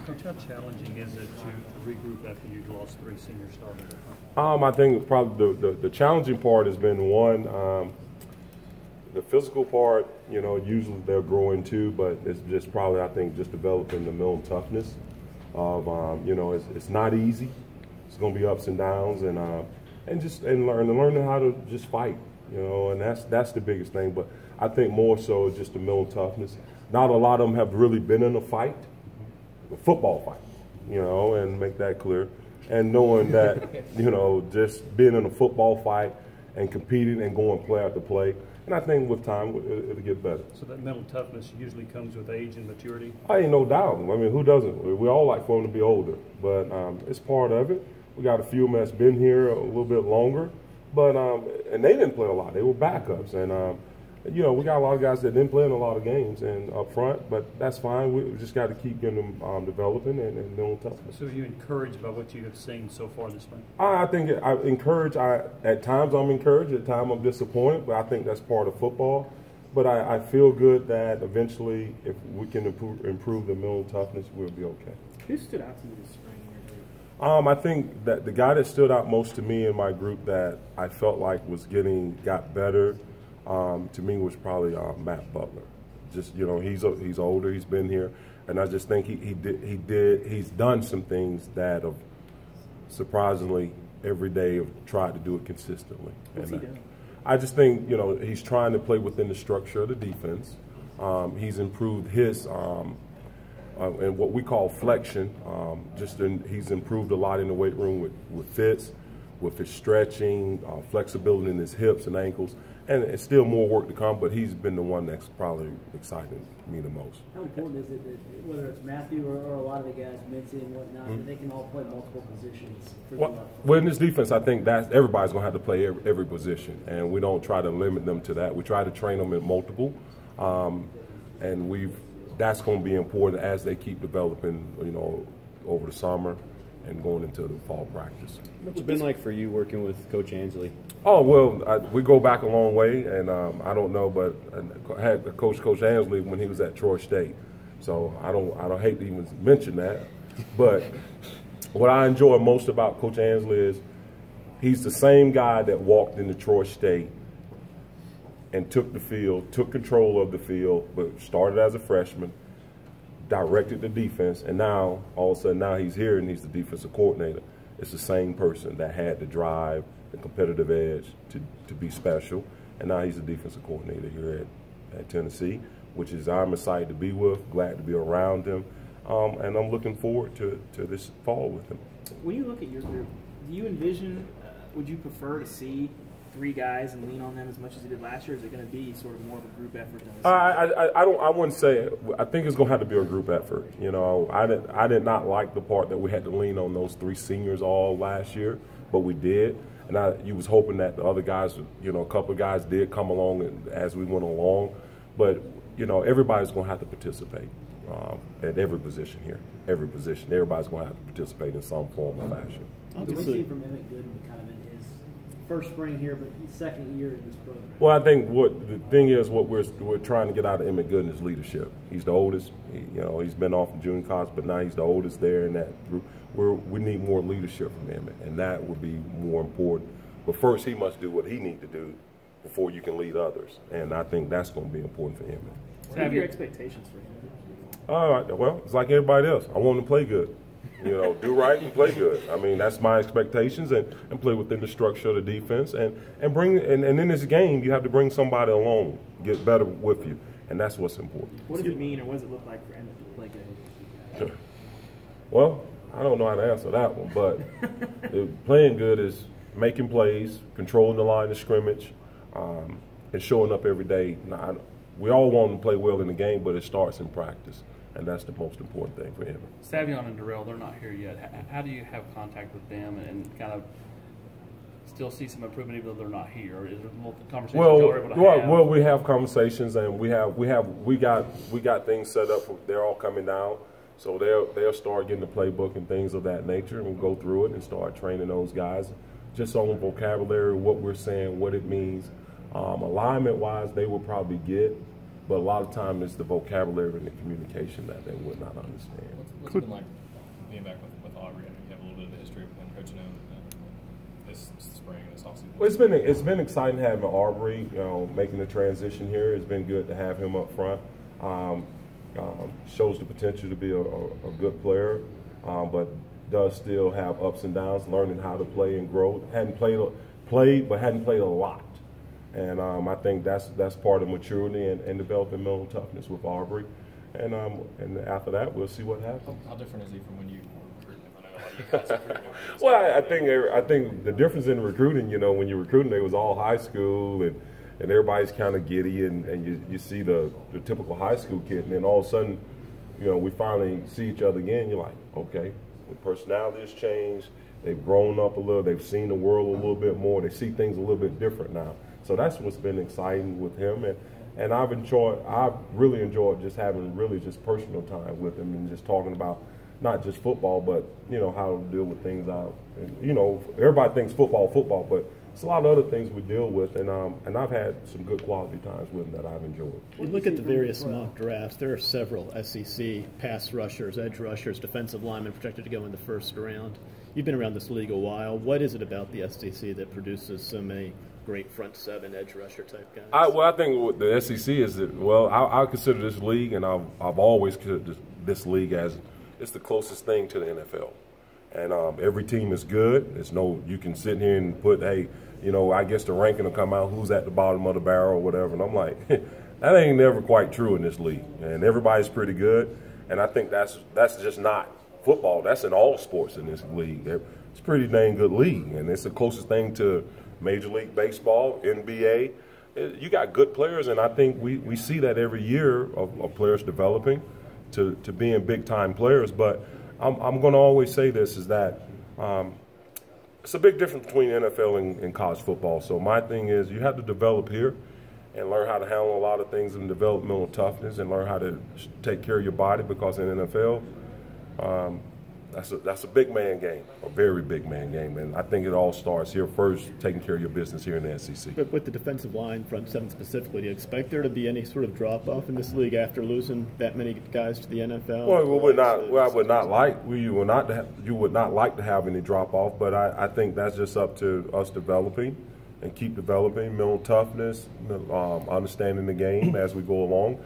Coach, how challenging is it to regroup after you've lost 3 senior starters? I think probably the challenging part has been one, the physical part. You know, usually they're growing too, but it's just probably, I think, just developing the mental toughness of you know, it's not easy. It's going to be ups and downs, and learning how to just fight. You know, and that's the biggest thing. But I think more so just the mental toughness. Not a lot of them have really been in a fight, a football fight, you know, and make that clear. And knowing that, you know, just being in a football fight and competing and going play after play. And I think with time, it'll get better. So that mental toughness usually comes with age and maturity? Ain't no doubt. I mean, who doesn't? We all like for them to be older, but it's part of it. We got a few of them that's been here a little bit longer, but and they didn't play a lot. They were backups, and you know, we got a lot of guys that didn't play in a lot of games and up front, but that's fine. We just got to keep getting them developing and doing toughness. So are you encouraged by what you have seen so far this spring? I think at times I'm encouraged, at times I'm disappointed, but I think that's part of football. But I feel good that eventually, if we can improve the mental toughness, we'll be okay. Who stood out to you this spring? I think that the guy that stood out most to me in my group that I felt like got better, to me was probably Matt Butler. Just, you know, he's older, he's been here, and I just think he's done some things that have surprisingly every day have tried to do it consistently. What's he doing? I just think, you know, he's trying to play within the structure of the defense. He's improved his and what we call flexion. He's improved a lot in the weight room with fits, with his stretching, flexibility in his hips and ankles. And it's still more work to come, but he's been the one that's probably excited me the most. How important is it that whether it's Matthew or a lot of the guys, Mincy and whatnot, that they can all play multiple positions? Well, in this defense, I think that everybody's going to have to play every position, and we don't try to limit them to that. We try to train them in multiple, and that's going to be important as they keep developing, you know, over the summer and going into the fall practice. What's it been like for you working with Coach Ansley? Oh, well, we go back a long way, and I don't know, but I had Coach Ansley when he was at Troy State, so I don't hate to even mention that. But what I enjoy most about Coach Ansley is he's the same guy that walked into Troy State and took control of the field, but started as a freshman, directed the defense, and now all of a sudden he's here and he's the defensive coordinator. It's the same person that had the drive, the competitive edge to be special, and now he's the defensive coordinator here at Tennessee, which is I'm excited to be with, glad to be around him, and I'm looking forward to this fall with him. When you look at your group, do you envision, would you prefer to see 3 guys and lean on them as much as you did last year? Or is it going to be sort of more of a group effort? I wouldn't say it. I think it's going to have to be a group effort. You know, I did not like the part that we had to lean on those 3 seniors all last year, but we did. And you was hoping that the other guys, you know, a couple of guys did come along as we went along. But, you know, everybody's going to have to participate at every position here. Every position. Everybody's going to have to participate in some form or fashion. What do we see from Emmett Gooden kind of in his first spring here, but his second year in this program? Well, I think the thing is what we're trying to get out of Emmett Gooden is leadership. He's the oldest. You know, he's been off in junior college, but now he's the oldest there in that group. We need more leadership from Emmett, and that would be more important. But first, he must do what he needs to do before you can lead others, and I think that's going to be important for Emmett. What are your expectations for him? Well, it's like everybody else. I want him to play good. You know, do right and play good. I mean, that's my expectations, and play within the structure of the defense, and in this game, you have to bring somebody along, get better with you, and that's what's important. What does it mean, or what does it look like for Emmett to play good? Well, I don't know how to answer that one, but playing good is making plays, controlling the line of scrimmage, and showing up every day. Now, we all want to play well in the game, but it starts in practice. And that's the most important thing for him. Savion and Darrell, they're not here yet. How do you have contact with them and kind of still see some improvement even though they're not here? Or is there multiple conversations you're able to have? Well, we have conversations, and we got things set up. They're all coming down, so they'll start getting the playbook and things of that nature, and we'll go through it and start training those guys just on vocabulary, what we're saying, what it means. Alignment-wise, they will probably get but a lot of time it's the vocabulary and the communication that they would not understand. What's it been like being back with Aubrey? I mean, you have a little bit of the history with him coaching him this spring, this offseason. Well, it's been exciting having Aubrey, making the transition here. It's been good to have him up front. Shows the potential to be a good player, but does still have ups and downs, learning how to play and grow. Hadn't played, but hadn't played a lot. And I think that's part of maturity and developing mental toughness with Aubrey. And after that, we'll see what happens. How different is he from when you were recruiting him? I know a lot of you guys recruited him. Well, I think the difference in recruiting, when you're recruiting, it was all high school and everybody's kind of giddy and you see the typical high school kid, and then all of a sudden, we finally see each other again. You're like, okay, the personality has changed. They've grown up a little. They've seen the world a little bit more. They see things a little bit different now. So that's what's been exciting with him, and I've really enjoyed just having just personal time with him and just talking about not just football, but how to deal with things out. And, everybody thinks football, but it's a lot of other things we deal with, and I've had some good quality times with him that I've enjoyed. You look at the various mock drafts. There are several SEC pass rushers, edge rushers, defensive linemen projected to go in the first round. You've been around this league a while. What is it about the SEC that produces so many great front seven edge rusher type guys? I think the SEC is that, I consider this league, and I've always considered this league as it's the closest thing to the NFL. And every team is good. You can sit here and put, hey, I guess the ranking will come out who's at the bottom of the barrel or whatever. And I'm like, that ain't never quite true in this league. And everybody's pretty good. And I think that's just not football. That's in all sports in this league. It's a pretty dang good league. And it's the closest thing to Major League Baseball, NBA. You got good players, and I think we see that every year of players developing to being big-time players. But I'm going to always say this, is that it's a big difference between NFL and college football. So my thing is you have to develop here and learn how to handle a lot of things and develop mental toughness and learn how to take care of your body, because in NFL, that's a big man game, a very big man game. And I think it all starts here first, taking care of your business here in the SEC. But with the defensive line, front seven specifically, do you expect there to be any sort of drop-off in this league after losing that many guys to the NFL? Well, you would not like to have any drop-off, but I think that's just up to us developing and keep developing mental toughness, understanding the game as we go along,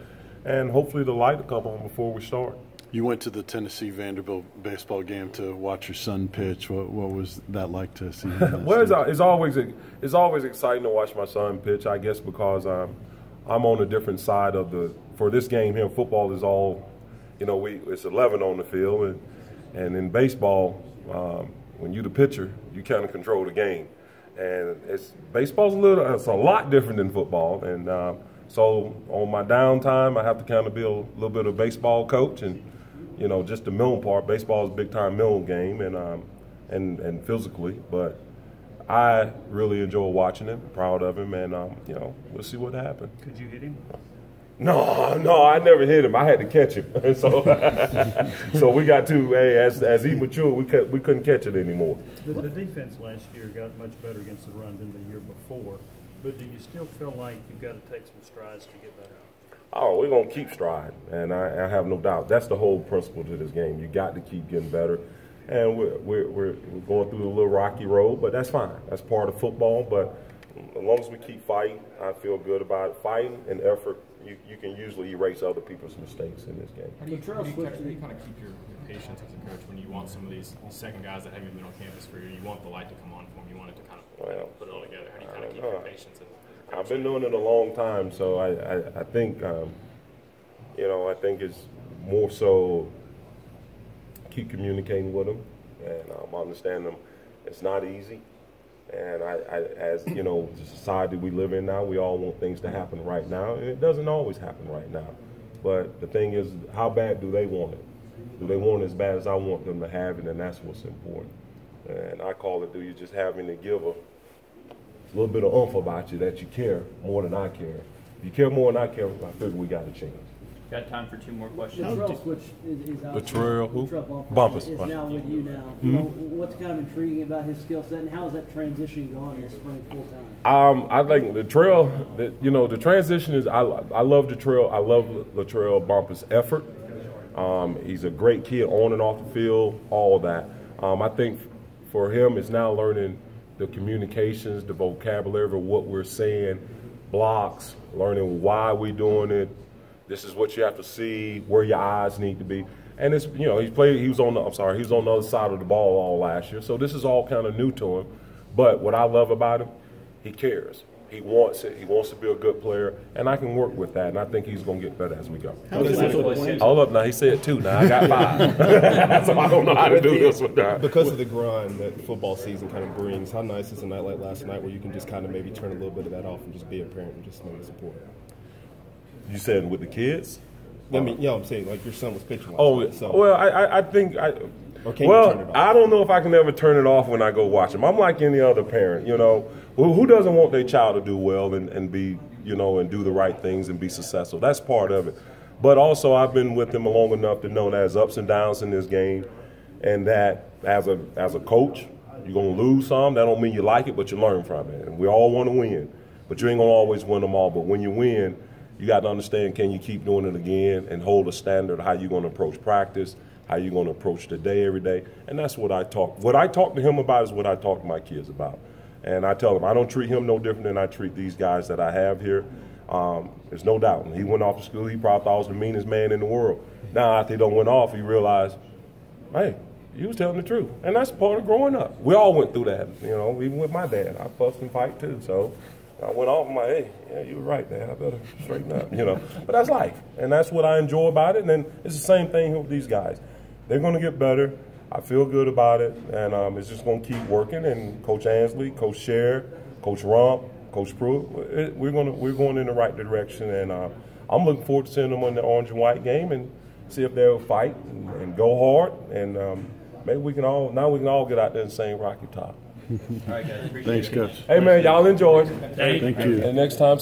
and hopefully the light will come on before we start. You went to the Tennessee-Vanderbilt baseball game to watch your son pitch. What was that like to see him? Well, it's always exciting to watch my son pitch, I guess, because I'm on a different side of for this game here. Football is all, it's 11 on the field, and in baseball, when you're the pitcher, you kind of control the game. And baseball's it's a lot different than football, and so on my downtime, I have to kind of be a little bit of baseball coach, and just the mental part. Baseball is a big time mental game, and physically, but I really enjoy watching him. Proud of him, and we'll see what happens. Could you hit him? No, I never hit him. I had to catch him. So we got to, as he matured, we couldn't catch it anymore. The defense last year got much better against the run than the year before, but do you still feel like you've got to take some strides to get better? Oh, we're going to keep stride, and I have no doubt. That's the whole principle to this game. You got to keep getting better, and we're going through a little rocky road, but that's fine. That's part of football, but as long as we keep fighting, I feel good about it. Fighting and effort, you can usually erase other people's mistakes in this game. How do you kind of keep your patience as a coach when you want some of these second guys that haven't been on campus for you? You want the light to come on for them. You want it to kind of put it all together. How do you kind of keep your patience? I've been doing it a long time, so I think I think it's more so keep communicating with them and understand them. It's not easy. And as the society we live in now, we all want things to happen right now, and it doesn't always happen right now. But the thing is, how bad do they want it? Do they want it as bad as I want them to have it? And that's what's important. And I call it, do you just having to give a little bit of oomph about you, that you care more than I care. If you care more than I care, I figure we got to change. Got time for 2 more questions. Latrell switch is out. Latrell who? Bumpus is now with you now. You know, what's kind of intriguing about his skill set, and how is that transition going this spring full time? I think Latrell, you know, the transition is, I love Latrell. I love Latrell Bumpus' effort. He's a great kid on and off the field, all of that. I think for him, it's now learning the communications, the vocabulary of what we're saying, blocks, learning why we're doing it. This is what you have to see, where your eyes need to be. And it's, you know, he was on the other side of the ball all last year. So this is all kind of new to him. But what I love about him, he cares. He wants it. He wants to be a good player, and I can work with that. And I think he's going to get better as we go. Hold up, now he said 2. Now I got 5. So I don't know how to do this with that. Because of the grind that football season kind of brings, how nice is a night like last night where you can just kind of maybe turn a little bit of that off and just be a parent and just maybe support? You said with the kids? I mean, yeah, I'm saying like your son was pitching. Night, so. Well, I think I don't know if I can ever turn it off when I go watch him. I'm like any other parent, you know. Who doesn't want their child to do well and be, you know, and do the right things and be successful? That's part of it. But also, I've been with him long enough to know there's ups and downs in this game, and that as a coach, you're gonna lose some. That don't mean you like it, but you learn from it. And we all want to win, but you ain't gonna always win them all. But when you win, you got to understand, can you keep doing it again and hold a standard of how you're going to approach practice, how you're going to approach the day every day. And that's what I talk to him about is what I talk to my kids about. And I tell them I don't treat him no different than I treat these guys that I have here. There's no doubt. When he went off to school, he probably thought I was the meanest man in the world. Now, after he done went off, he realized, hey, he was telling the truth. And that's part of growing up. We all went through that, you know, even with my dad. I fussed and fight too, so. I went off and I'm like, hey, yeah, you were right, Dad. I better straighten up, you know. But that's life, and that's what I enjoy about it. And then it's the same thing with these guys. They're going to get better. I feel good about it, and it's just going to keep working. And Coach Ansley, Coach Sher, Coach Rump, Coach Pruitt, we're going in the right direction. And I'm looking forward to seeing them in the orange and white game and see if they'll fight and go hard. And maybe we can all get out there and sing Rocky Top. All right, guys. Thanks, Coach. Hey, man, y'all enjoy. Thank you. And next time,